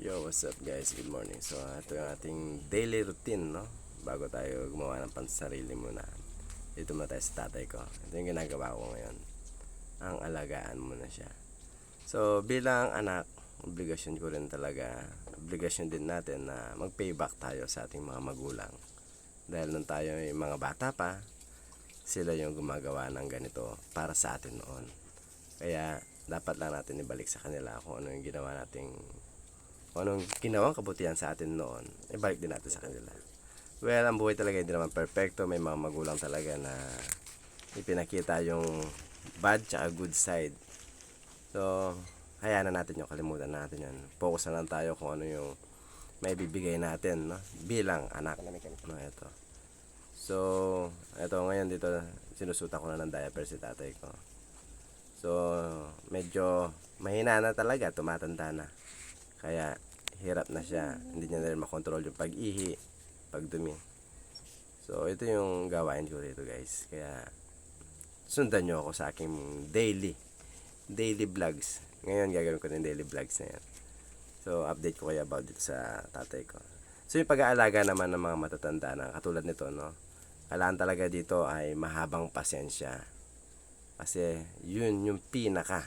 Yo, what's up guys? Good morning. So, ito yung ating daily routine, no? Bago tayo gumawa ng pansarili muna. Dito muna tayo sa tatay ko. Ito yung ginagawa ko ngayon. Ang alagaan muna siya. So, bilang anak, obligasyon ko rin talaga, obligasyon din natin na mag-payback tayo sa ating mga magulang. Dahil nung tayo yung mga bata pa, sila yung gumagawa ng ganito para sa atin noon. Kaya, dapat lang natin ibalik sa kanila kung ano yung ginawa nating kung anong ginawang kabutihan sa atin noon, ibalik din natin sa kanila. Well, ang buhay talaga hindi naman perfecto. May mga magulang talaga na ipinakita yung bad tsaka good side. So, hayaan na natin yung kalimutan natin yan. Focus na lang tayo kung ano yung may bibigay natin, no? Bilang anak. No, ito. So, ito ngayon dito, sinusuta ko na ng diaper si tatay ko. So, medyo mahina na talaga, tumatanda na. Kaya hirap na siya, hindi niya na rin makontrol yung pag-ihi, pagdumi. So ito yung gawain ko rito guys. Kaya sundan nyo ako sa aking daily vlogs. Ngayon gagawin ko ng daily vlogs na yan. So update ko kayo about dito sa tatay ko. So yung pag-aalaga naman ng mga matatanda na katulad nito, no, kailangan talaga dito ay mahabang pasensya. Kasi yun yung pinaka,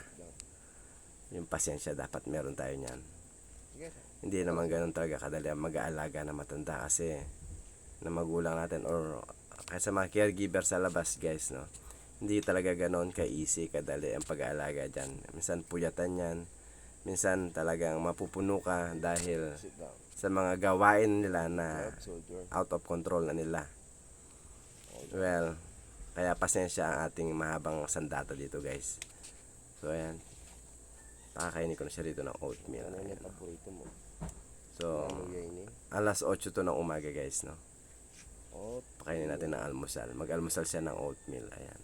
yung pasensya dapat meron tayo niyan. Hindi naman ganun talaga kadali ang mag-aalaga na matanda kasi na magulang natin or kasi mga caregiver sa labas guys, no, hindi talaga ganun ka-easy kadali ang pag-aalaga dyan. Minsan puyatan yan, minsan talagang mapupuno ka dahil sa mga gawain nila na out of control na nila. Well, kaya pasensya ang ating mahabang sandata dito guys. So ayan, pakakainin ko na siya dito ng oatmeal. Ano yung paborito mo? So, alas 8 to ng umaga guys, no? Pakainin natin ng almusal. Mag-almusal siya ng oatmeal. Ayan.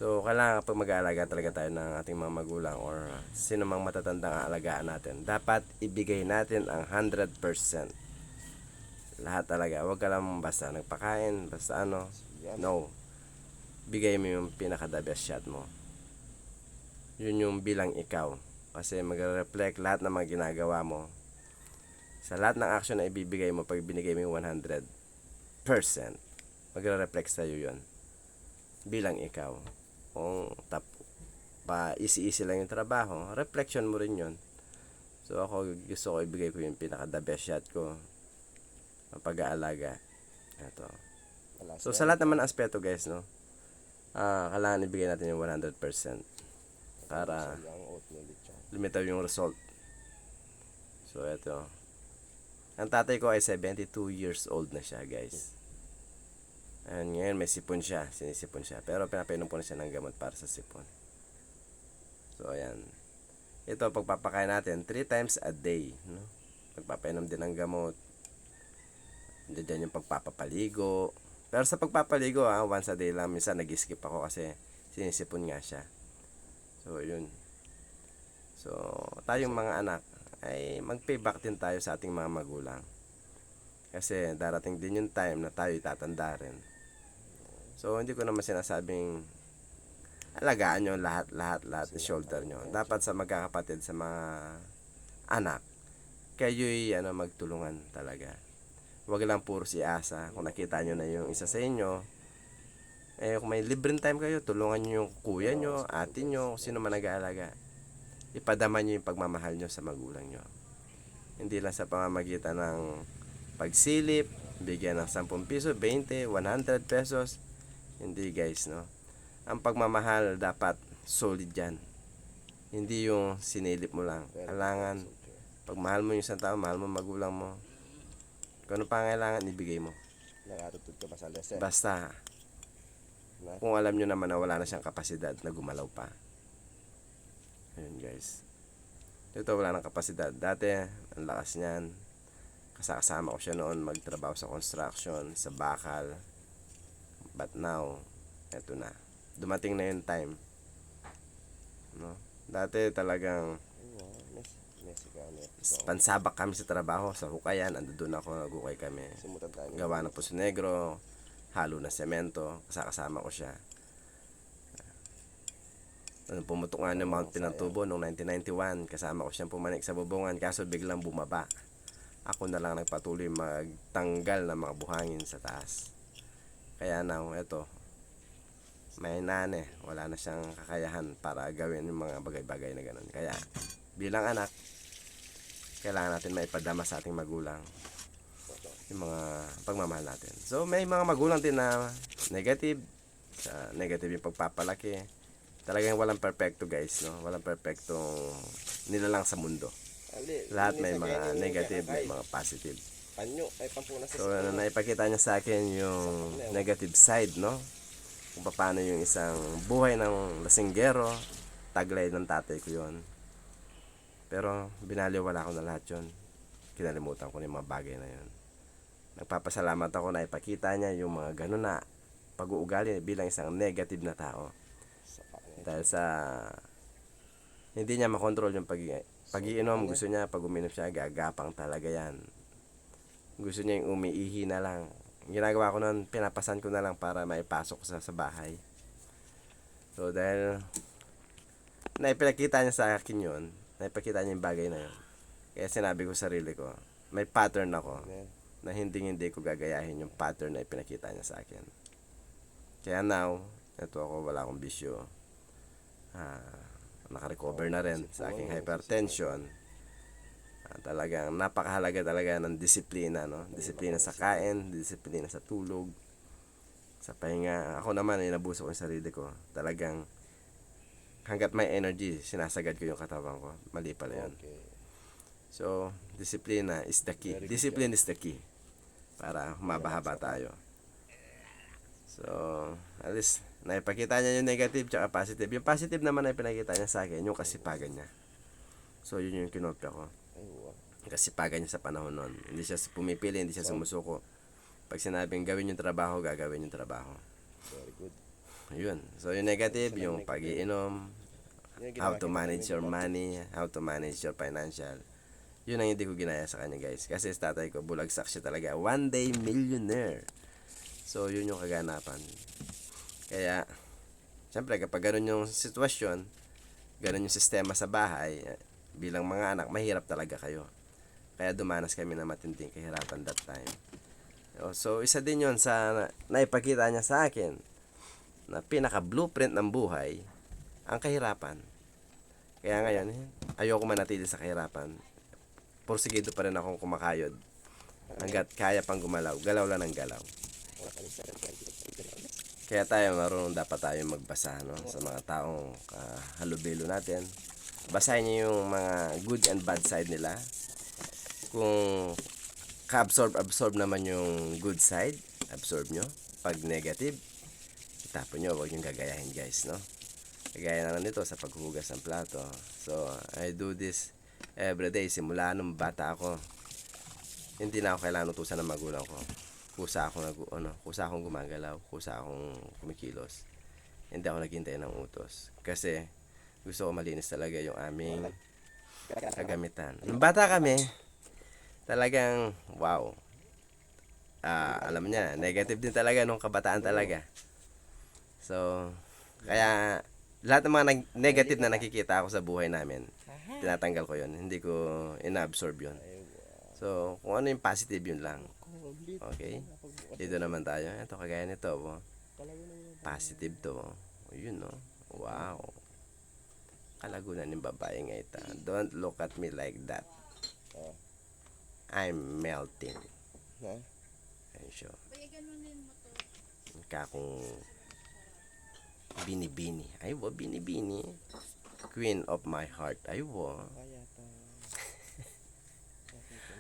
So, kailangan kapag mag-aalaga talaga tayo ng ating mga magulang or sino mang matatandang aalagaan natin, dapat ibigay natin ang 100%. Lahat talaga. Huwag ka lang basta nagpakain, basta ano. No. Bigay mo yung pinaka-the best shot mo. Yun yung bilang ikaw. Kasi magre-reflect lahat ng mga ginagawa mo. Sa lahat ng action na ibibigay mo, pag binigay mo yung 100%, magre-reflect sa'yo yun. Bilang ikaw. Kung easy-easy lang yung trabaho, reflection mo rin yun. So ako, gusto ko ibigay ko yung pinaka-the best shot ko. Ang pag-aalaga. Ito. So sa lahat naman aspeto guys, no, kailangan ibigay natin yung 100% para lumitaw yung result. So ito. Ang tatay ko ay 72 years old na siya guys. And ngayon may sipon siya, sinisipon siya. Pero pinapainom po na siya ng gamot para sa sipon. So ayan. Ito pagpapakain natin 3 times a day, no? Pagpapainom din ng gamot. Diyan yung pagpapaligo. Pero sa pagpapaligo once a day lang. Minsan nag-skip ako kasi sinisipon nga siya. So yun. So tayong mga anak ay mag-payback din tayo sa ating mga magulang. Kasi darating din yung time na tayo itatanda rin. So hindi ko naman sinasabing alagaan nyo lahat ng shoulder nyo. Dapat sa magkakapatid, sa mga anak, kayo'y magtulungan talaga. Huwag lang puro si asa. Kung nakita nyo na yung isa sa inyo, kung may libreng time kayo, tulungan nyo yung kuya nyo, ate nyo, kung sino man nag-aalaga. Ipadama nyo yung pagmamahal nyo sa magulang nyo. Hindi lang sa pamamagitan ng pagsilip, bigyan ng 10 piso, 20, 100 pesos. Hindi guys, no. Ang pagmamahal dapat solid yan. Hindi yung sinilip mo lang. Kailangan, pag mahal mo yung isang tao, mahal mo magulang mo. Kung ano pangailangan, ibigay mo. Nakatutod ka ba sa lesson? Basta, kung alam nyo naman na wala na siyang kapasidad na gumalaw pa. Ayun guys. Ito wala nang kapasidad. Dati, ang lakas niyan. Kasama ko siya noon magtrabaho sa construction, sa bakal. But now, eto na. Dumating na yung time. No? Dati talagang pansabak kami sa trabaho, sa hukayan. Ando doon ako, nagukay kami. Gawa ng Puso Negro, halo na semento. Kasama ko siya. Nung pumutok nga ng Mount Pinatubo noong 1991, kasama ko siyang pumanik sa bubungan, kaso biglang bumaba. Ako na lang nagpatuloy magtanggal ng mga buhangin sa taas. Kaya now, eto, may nane, wala na siyang kakayahan para gawin yung mga bagay-bagay na ganun. Kaya, bilang anak, kailangan natin maipadama sa ating magulang yung mga pagmamahal natin. So, may mga magulang din na negative, negative yung pagpapalaki. Talagang walang perfecto, guys, no? Walang perfectong nilalang sa mundo. Lahat may mga negative, may mga positive. Panyo, ay pampuna sa So, naipakita niya sa akin yung negative side, no? Kung paano yung isang buhay ng lasinggero, taglay ng tatay ko yon. Pero, binaliwala ko na lahat yon. Kinalimutan ko na yung mga bagay na yon. Nagpapasalamat ako na ipakita niya yung mga ganun na pag-uugali bilang isang negative na tao. Dahil sa hindi niya makontrol yung pag-iinom, gusto niya pag uminom siya, gagapang talaga yan. Gusto niya yung umiihi na lang. Ginagawa ko nun, pinapasan ko na lang para maipasok sa bahay. So dahil naipakita niya sa akin yun, naipakita niya yung bagay na yun, kaya sinabi ko sa sarili ko, may pattern ako na hindi ko gagayahin yung pattern na ipinakita niya sa akin. Kaya now, ito ako, wala akong bisyo. Nakarecover na rin sa aking hypertension. Talagang napakahalaga talaga ng disiplina, no? Disiplina sa kain, disiplina sa tulog, sa pahinga. Ako naman, inabuso ko yung sarili ko. Talagang hanggat may energy, sinasagad ko yung katawan ko. Mali pala yun. Okay. So, disiplina is the key. Discipline is the key para humaba-haba tayo. So, at least naipakita niya yung negative tsaka positive. Yung positive naman ay pinakita niya sa akin, yung kasipagan niya. So, yun yung kinopya ko. Kasipagan niya sa panahon nun. Hindi siya pumipili, hindi siya sumusuko. Pag sinabing gawin yung trabaho, gagawin yung trabaho. Very good. Yun. So, yung negative, yung pag-iinom, how to manage your money, how to manage your financial. Yun ang hindi ko ginaya sa kanya, guys. Kasi sa tatay ko, bulagsak siya talaga. One day millionaire. So, yun yung kaganapan. Kaya, siyempre, kapag ganun yung sitwasyon, ganun yung sistema sa bahay, bilang mga anak, mahirap talaga kayo. Kaya dumanas kami na matinding kahirapan that time. So, isa din yun sa naipakita niya sa akin na pinaka-blueprint ng buhay, ang kahirapan. Kaya ngayon, ayoko manatili sa kahirapan. Porsigido pa rin akong kumakayod. Hanggat kaya pang gumalaw, galaw lang ng galaw. Kaya tayo, marunong dapat tayo magbasa, no? Sa mga taong halubilo natin. Basahin niyo yung mga good and bad side nila. Kung absorb naman yung good side, absorb nyo. Pag negative, itapon nyo, huwag yung gagayahin, guys, no? Kagaya na nito sa paghuhugas ng plato. So, I do this every day. Simula nung bata ako, hindi na ako kailangan utusan ng magulang ko. Kusa akong gumagalaw, kusa akong kumikilos. Hindi ako naghintay ng utos. Kasi, gusto ko malinis talaga yung aming kagamitan. Nung bata kami, talagang, wow. Alam niya, negative din talaga nung kabataan talaga. So, kaya, lahat ng mga negative na nakikita ako sa buhay namin, tinatanggal ko yun. Hindi ko ina-absorb yun. So, kung ano yung positive, yun lang. Okay? Dito naman tayo. Ito, kagaya nito. Positive to. Yun, no? Wow. Kalagunan ng babae nga ito. Don't look at me like that. I'm melting. Ayun siya. Kakong binibini. Ay, binibini. Queen of my heart. Ay,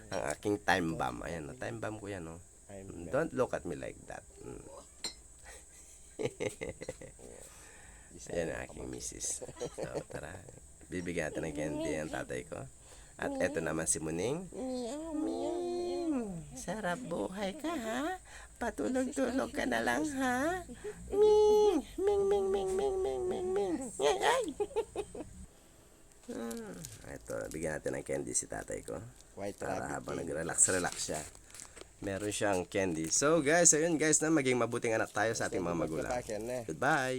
ang aking time bomb. Ayan, time bomb ko yan, no? Don't look at me like that. Ayan ang aking misis. So, tara. Bibigyan natin ng candy ang tatay ko. At eto naman si Muning. Sarap buhay ka, ha? Patulog-tulog ka na lang, ha? Ming! Ming, ming, ming, ming, ming, ming, ming. Ay! Ito, bigyan natin ng candy si tatay ko. Para habang nag-relax siya. Meron siyang candy. So guys, ayun guys, na maging mabuting anak tayo sa ating mga magulang. Goodbye!